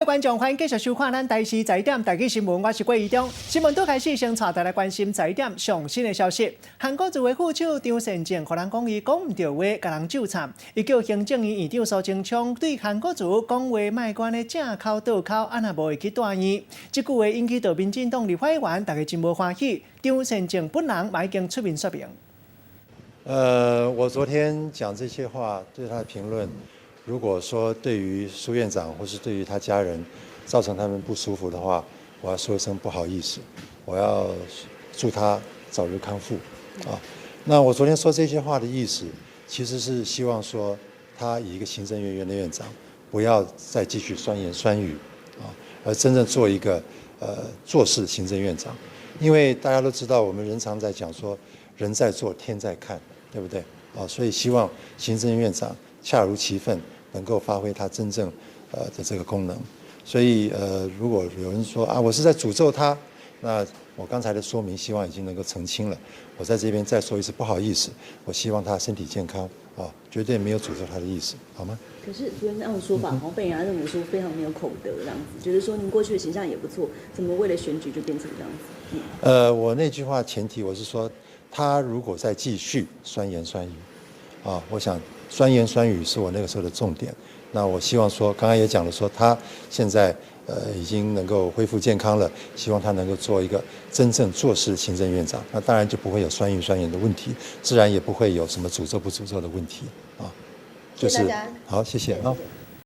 观众欢迎继续收看咱台视在点台语新闻，我是郭义中。新闻都开始，先带大家关心在点上新的消息。韩国驻的副手张善政，互人讲伊讲唔对话，甲人纠缠，伊叫行政院院长苏贞昌对韩国驻讲话卖关的正口倒口，安那无会去大院。这句话引起到民进党立法委员大家真无欢喜。张善政本人嘛已经出面说明。我昨天讲这些话，对他的评论。如果说对于苏院长或是对于他家人造成他们不舒服的话，我要说一声不好意思，我要祝他早日康复啊。那我昨天说这些话的意思，其实是希望说他以一个行政院的院长，不要再继续酸言酸语啊，而真正做一个做事行政院长。因为大家都知道，我们人常在讲说人在做天在看，对不对啊？所以希望行政院长恰如其分，能够发挥他真正的这个功能。所以如果有人说啊，我是在诅咒他，那我刚才的说明希望已经能够澄清了。我在这边再说一次不好意思，我希望他身体健康啊，绝对没有诅咒他的意思，好吗？可是主任这样的说法，好像被人家认为说非常没有口德这样子，觉得说您过去的形象也不错，怎么为了选举就变成这样子？我那句话前提我是说，他如果再继续酸言酸语，啊，我想酸言酸语是我那个时候的重点。那我希望说，刚刚也讲了说，他现在已经能够恢复健康了，希望他能够做一个真正做事的行政院长。那当然就不会有酸言酸语的问题，自然也不会有什么诅咒不诅咒的问题啊。就是好，谢谢啊。